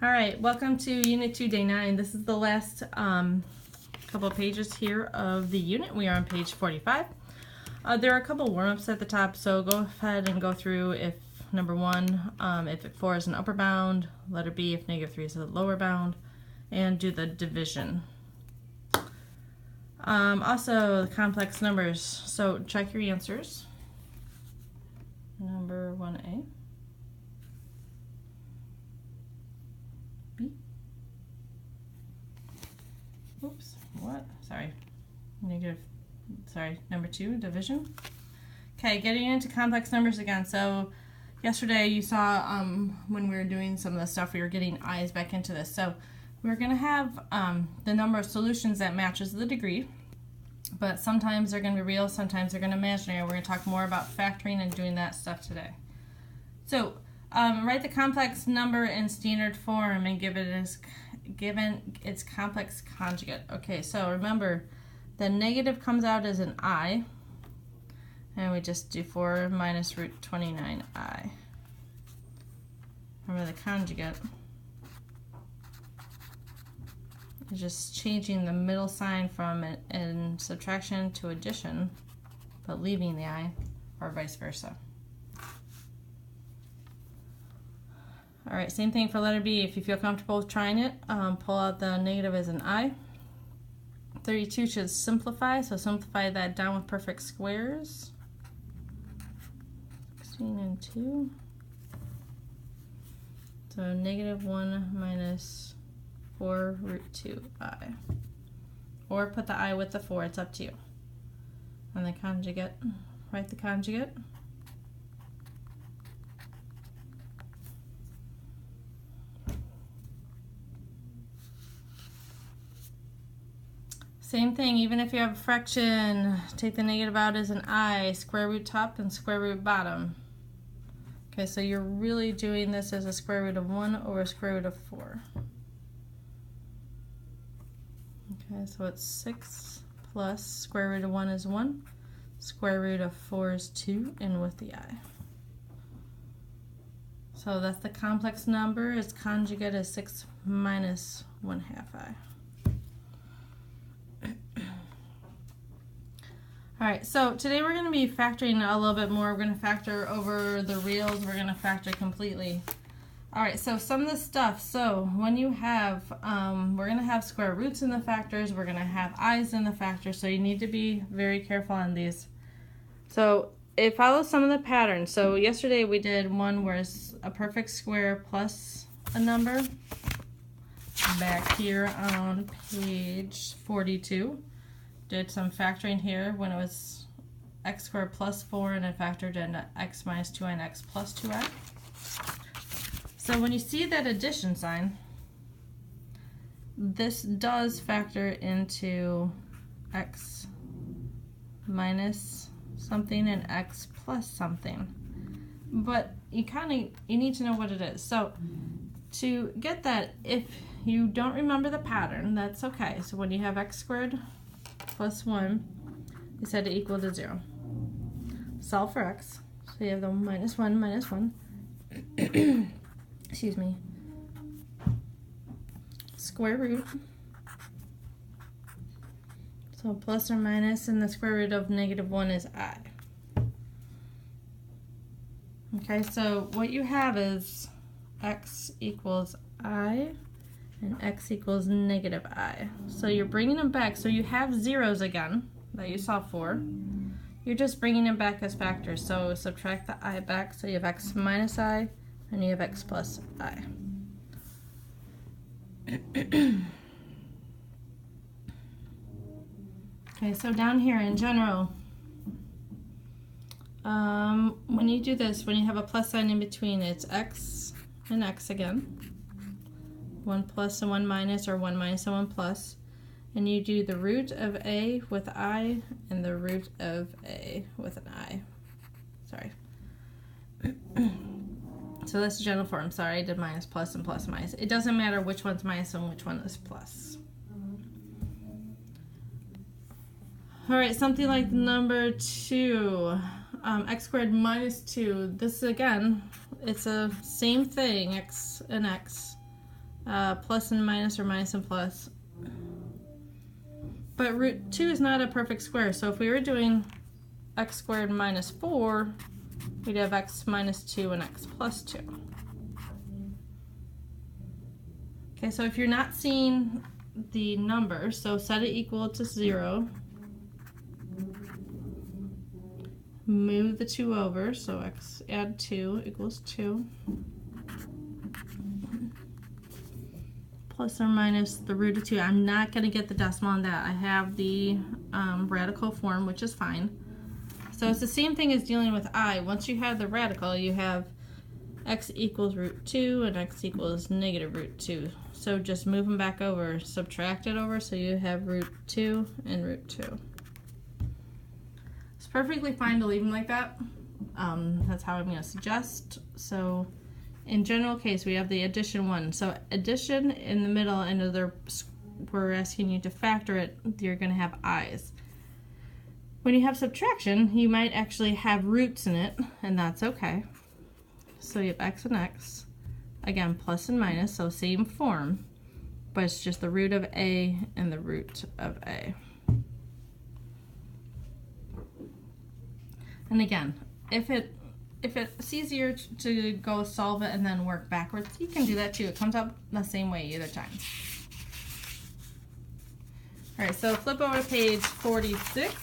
All right, welcome to Unit 2, Day 9. This is the last couple of pages here of the unit. We are on page 45. There are a couple warm-ups at the top, so go ahead and go through if number 1, if 4 is an upper bound, letter B if -3 is a lower bound, and do the division. Also, the complex numbers, so check your answers. Number 1A. B. Oops, what? Sorry. Number 2, division. Okay, getting into complex numbers again. So yesterday you saw when we were doing some of the stuff, we were getting i's back into this. So we're going to have the number of solutions that matches the degree, but sometimes they're going to be real, sometimes they're going to be imaginary. We're going to talk more about factoring and doing that stuff today. So write the complex number in standard form and give its complex conjugate. Okay, so remember the negative comes out as an I, and we just do 4 minus root 29i. Remember the conjugate is just changing the middle sign from it in subtraction to addition, but leaving the I, or vice versa. All right, same thing for letter B. If you feel comfortable with trying it, pull out the negative as an I. 32 should simplify, so simplify that down with perfect squares. 16 and 2. So -1 minus 4 root 2i. Or put the I with the 4, it's up to you. And the conjugate, write the conjugate. Same thing, even if you have a fraction, take the negative out as an I, square root top and square root bottom. Okay, so you're really doing this as a square root of 1 over square root of 4. Okay, so it's 6 plus square root of 1 is 1, square root of 4 is 2, and with the I. So that's the complex number. Its conjugate is 6 minus 1/2 I. Alright, so today we're going to be factoring a little bit more. We're going to factor over the reals. We're going to factor completely. Alright, so some of the stuff. So when you have, we're going to have square roots in the factors. We're going to have i's in the factors. So you need to be very careful on these. So it follows some of the patterns. So yesterday we did one where it's a perfect square plus a number. Back here on page 42. Did some factoring here when it was x squared plus 4 and I factored in x minus 2i and x plus 2i. So when you see that addition sign, this does factor into x minus something and x plus something. But you need to know what it is. So to get that, if you don't remember the pattern, that's okay. So when you have x squared plus 1, you set it equal to 0. Solve for x. So you have the minus 1, minus 1. Excuse me. Square root. So plus or minus, and the square root of -1 is I. Okay, so what you have is x equals I and x equals -I. So you're bringing them back. So you have zeros again that you saw for. You're just bringing them back as factors. So subtract the I back. So you have x minus I and you have x plus I. Okay, so down here in general, when you do this, when you have a plus sign in between, it's x and x again. 1 plus and 1 minus, or 1 minus and 1 plus. And you do the root of a with I and the root of a with an I. Sorry. So that's general form. Sorry, I did minus, plus, and plus, minus. It doesn't matter which one's minus and which one is plus. Alright, something like number 2. X squared minus 2. This again, it's a same thing, x and x. plus and minus or minus and plus. But root 2 is not a perfect square, so if we were doing x squared minus 4, we'd have x minus 2 and x plus 2. Okay, so if you're not seeing the number, so set it equal to 0. Move the 2 over, so x add 2 equals 2. Plus or minus the root of 2. I'm not going to get the decimal on that. I have the radical form, which is fine. So it's the same thing as dealing with I. Once you have the radical, you have x equals root 2 and x equals negative root 2. So just move them back over, subtract it over, so you have root 2 and root 2. It's perfectly fine to leave them like that. That's how I'm going to suggest. So in general case, we have the addition 1. So addition in the middle, and we're asking you to factor it, you're going to have i's. When you have subtraction, you might actually have roots in it, and that's okay. So you have x and x. Again, plus and minus, so same form, but it's just the root of a and the root of a. And again, if it's easier to go solve it and then work backwards, you can do that too. It comes out the same way either time. All right, so flip over to page 46.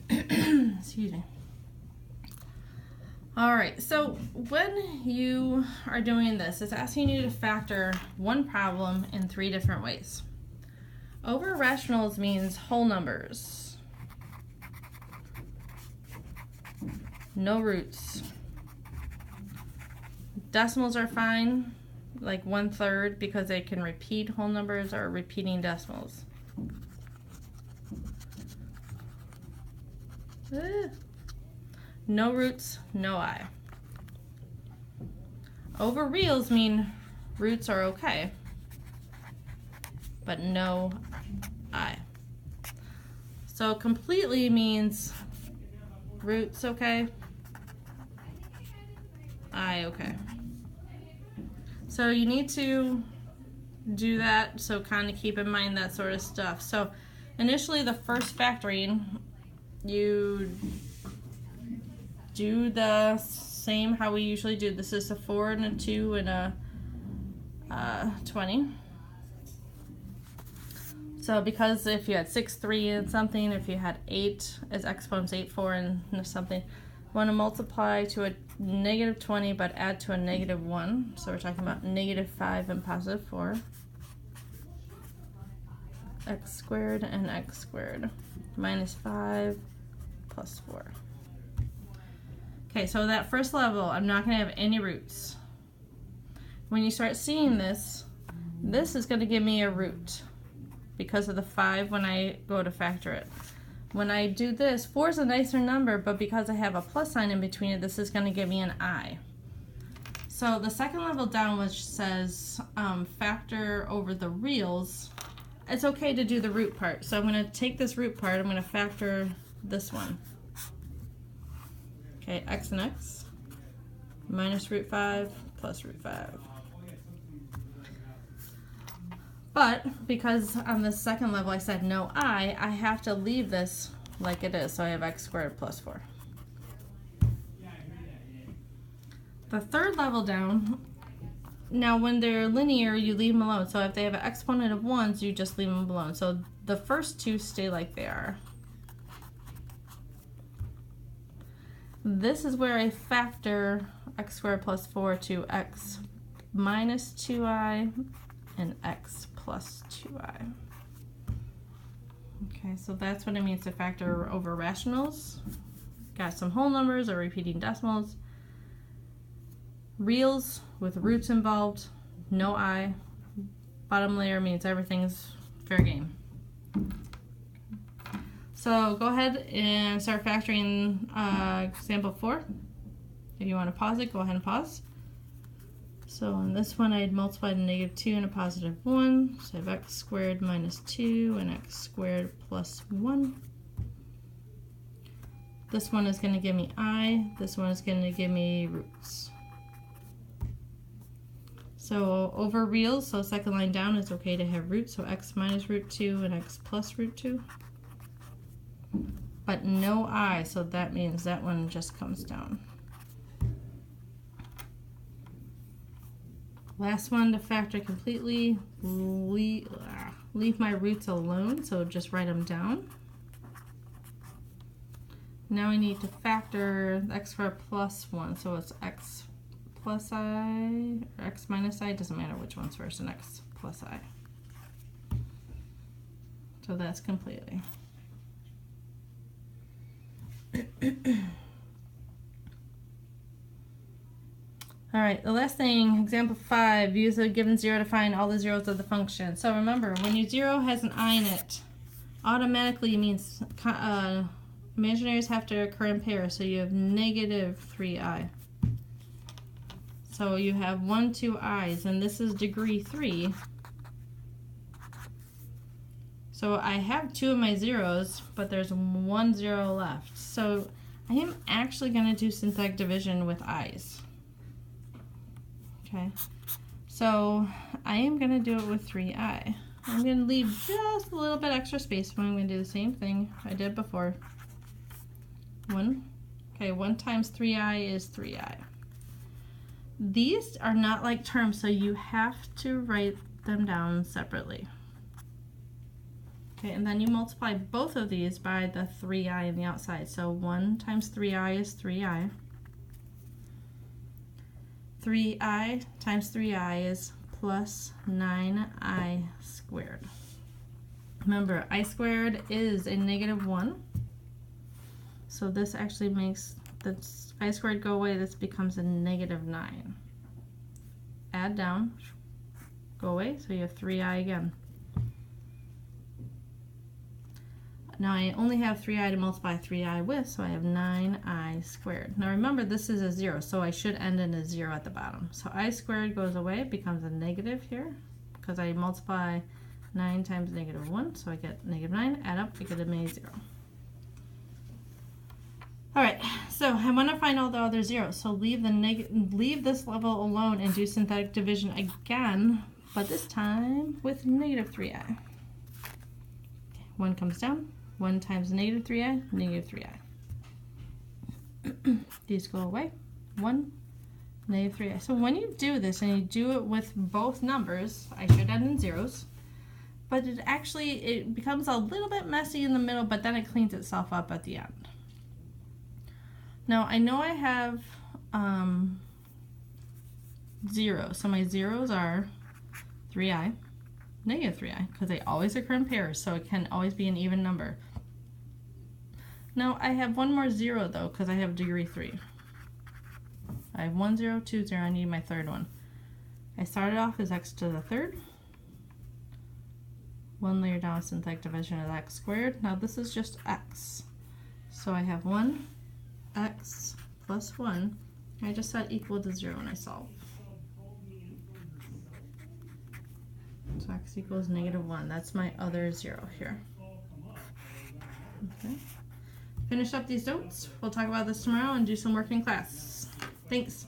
Excuse me. All right, so when you are doing this, it's asking you to factor one problem in 3 different ways. Over rationals means whole numbers. No roots. Decimals are fine, like 1/3, because they can repeat whole numbers or repeating decimals. No roots, no I. Over reals mean roots are okay, but no I. So completely means roots okay, I okay. So you need to do that, so kind of keep in mind that sort of stuff. So initially the first factoring, you do the same how we usually do. This is a 4 and a 2 and a 20. So because if you had 6, 3 and something, if you had 8 as exponents, 8, 4 and something, want to multiply to a negative 20 but add to a negative 1. So we're talking about negative 5 and positive 4. X squared and x squared. Minus 5 plus 4. Okay, so that first level, I'm not going to have any roots. When you start seeing this, this is going to give me a root because of the 5 when I go to factor it. When I do this, 4 is a nicer number, but because I have a plus sign in between it, this is going to give me an I. So the second level down, which says factor over the reals, it's okay to do the root part. So I'm going to take this root part, I'm going to factor this one. Okay, x and x, minus root 5 plus root 5. But because on the second level I said no I have to leave this like it is. So I have x squared plus 4. The third level down, now when they're linear, you leave them alone. So if they have an exponent of 1s, you just leave them alone. So the first 2 stay like they are. This is where I factor x squared plus 4 to x minus 2i and x plus 2i. Okay, so that's what it means to factor over rationals. Got some whole numbers or repeating decimals. Reals with roots involved, no I. Bottom layer means everything's fair game. So go ahead and start factoring example 4. If you want to pause it, go ahead and pause. So on this one, I'd multiply a negative 2 and a positive 1. So I have x squared minus 2 and x squared plus 1. This one is going to give me I. This one is going to give me roots. So over reals, so second line down, it's okay to have root, so x minus root 2 and x plus root 2. But no I, so that means that one just comes down. Last one to factor completely, leave my roots alone, so just write them down. Now I need to factor x squared plus 1, so it's x plus I, or x minus I, doesn't matter which one's first, and x plus I. So that's completely. All right, the last thing, example 5, use a given 0 to find all the zeros of the function. So remember, when your 0 has an I in it, automatically means imaginaries have to occur in pairs, so you have negative 3i. So you have 1, 2 i's, and this is degree 3. So I have 2 of my zeros, but there's 1 0 left. So I am actually going to do synthetic division with i's. Okay, so I am going to do it with 3i. I'm going to leave just a little bit extra space, but I'm going to do the same thing I did before. 1 times 3i is 3i. These are not like terms, so you have to write them down separately. Okay, and then you multiply both of these by the 3i on the outside. So 1 times 3i is 3i. 3i times 3i is plus 9i squared. Remember, I squared is a negative 1. So this actually makes the I squared go away. This becomes a negative 9. Add down, go away, so you have 3i again. Now I only have 3i to multiply 3i with, so I have 9i squared. Now remember, this is a 0, so I should end in a 0 at the bottom. So I squared goes away, it becomes a negative here, because I multiply 9 times negative 1, so I get negative 9, add up, I get a mini 0. Alright, so I want to find all the other zeros, so leave this level alone and do synthetic division again, but this time with negative 3i. Okay, 1 comes down, 1 times negative 3i, negative 3i. These go away, 1, negative 3i. So when you do this and you do it with both numbers, I should end in zeros, but it becomes a little bit messy in the middle, but then it cleans itself up at the end. Now I know I have zeros, so my zeros are 3i, negative 3i, because they always occur in pairs, so it can always be an even number. Now I have one more 0 though, because I have degree 3. I have 1 0, 2 0, I need my third one. I started off as x to the third. One layer down, synthetic division of x squared. Now this is just x. So I have 1 x plus 1. I just set equal to 0 when I solve. So x equals negative 1. That's my other 0 here. Okay. Finish up these notes. We'll talk about this tomorrow and do some work in class. Thanks.